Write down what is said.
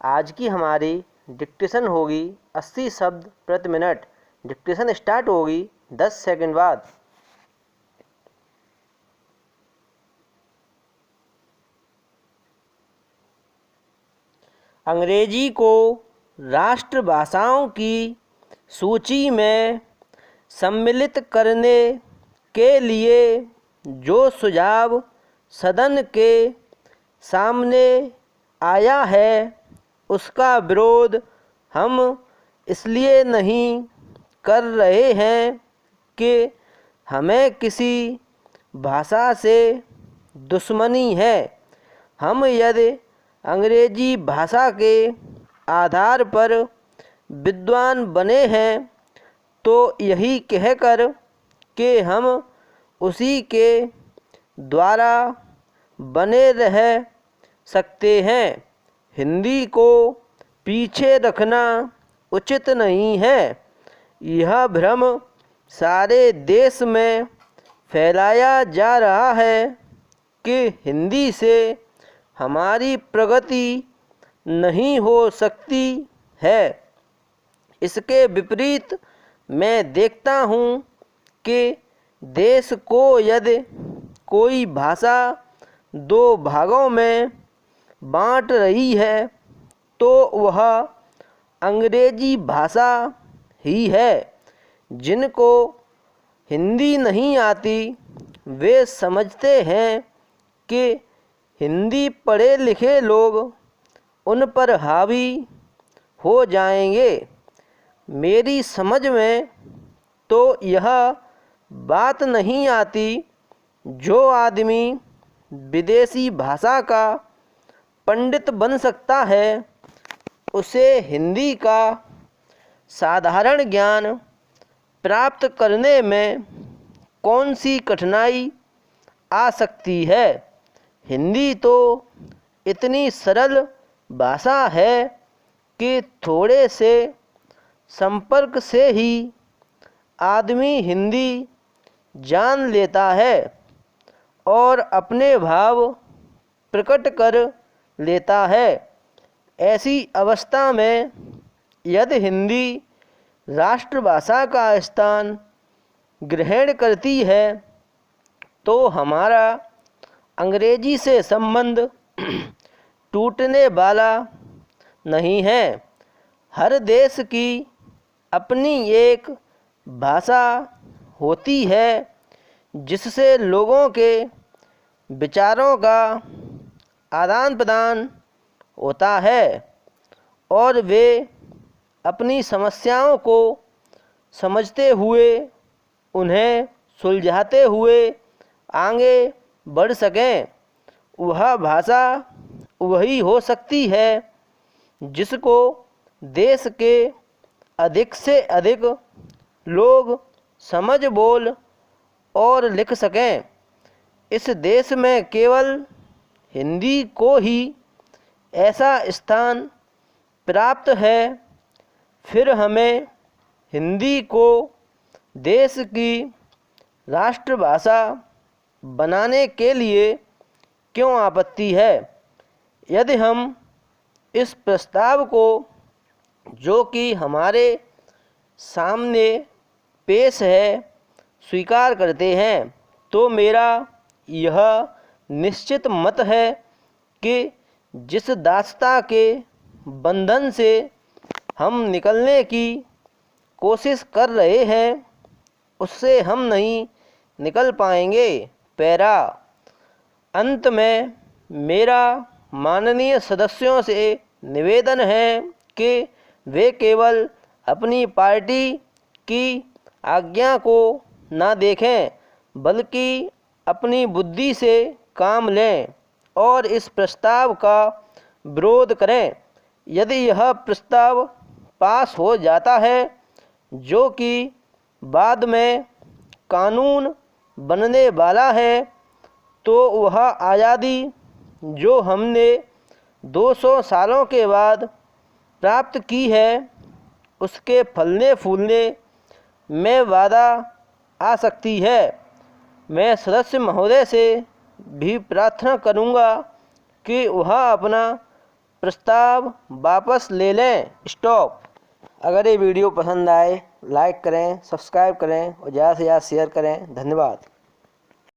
आज की हमारी डिक्टेशन होगी 80 शब्द प्रति मिनट। डिक्टेशन स्टार्ट होगी 10 सेकंड बाद। अंग्रेजी को राष्ट्रभाषाओं की सूची में सम्मिलित करने के लिए जो सुझाव सदन के सामने आया है उसका विरोध हम इसलिए नहीं कर रहे हैं कि हमें किसी भाषा से दुश्मनी है। हम यदि अंग्रेजी भाषा के आधार पर विद्वान बने हैं तो यही कहकर कि हम उसी के द्वारा बने रह सकते हैं। हिंदी को पीछे रखना उचित नहीं है। यह भ्रम सारे देश में फैलाया जा रहा है कि हिंदी से हमारी प्रगति नहीं हो सकती है। इसके विपरीत मैं देखता हूँ कि देश को यदि कोई भाषा दो भागों में बांट रही है तो वह अंग्रेजी भाषा ही है। जिनको हिंदी नहीं आती वे समझते हैं कि हिंदी पढ़े लिखे लोग उन पर हावी हो जाएंगे। मेरी समझ में तो यह बात नहीं आती जो आदमी विदेशी भाषा का पंडित बन सकता है उसे हिंदी का साधारण ज्ञान प्राप्त करने में कौन सी कठिनाई आ सकती है। हिंदी तो इतनी सरल भाषा है कि थोड़े से संपर्क से ही आदमी हिंदी जान लेता है और अपने भाव प्रकट कर लेता है। ऐसी अवस्था में यदि हिंदी राष्ट्रभाषा का स्थान ग्रहण करती है तो हमारा अंग्रेजी से संबंध टूटने वाला नहीं है। हर देश की अपनी एक भाषा होती है जिससे लोगों के विचारों का आदान प्रदान होता है और वे अपनी समस्याओं को समझते हुए उन्हें सुलझाते हुए आगे बढ़ सकें। वह भाषा वही हो सकती है जिसको देश के अधिक से अधिक लोग समझ बोल और लिख सकें। इस देश में केवल हिंदी को ही ऐसा स्थान प्राप्त है। फिर हमें हिंदी को देश की राष्ट्रभाषा बनाने के लिए क्यों आपत्ति है। यदि हम इस प्रस्ताव को जो कि हमारे सामने पेश है स्वीकार करते हैं तो मेरा यह निश्चित मत है कि जिस दासता के बंधन से हम निकलने की कोशिश कर रहे हैं उससे हम नहीं निकल पाएंगे। पैरा अंत में मेरा माननीय सदस्यों से निवेदन है कि वे केवल अपनी पार्टी की आज्ञा को ना देखें बल्कि अपनी बुद्धि से काम लें और इस प्रस्ताव का विरोध करें। यदि यह प्रस्ताव पास हो जाता है जो कि बाद में कानून बनने वाला है तो वह आज़ादी जो हमने 200 सालों के बाद प्राप्त की है उसके फलने फूलने में बाधा आ सकती है। मैं सदस्य महोदय से भी प्रार्थना करूंगा कि वह अपना प्रस्ताव वापस ले लें, स्टॉप। अगर ये वीडियो पसंद आए लाइक करें, सब्सक्राइब करें और ज़्यादा से ज़्यादा शेयर करें। धन्यवाद।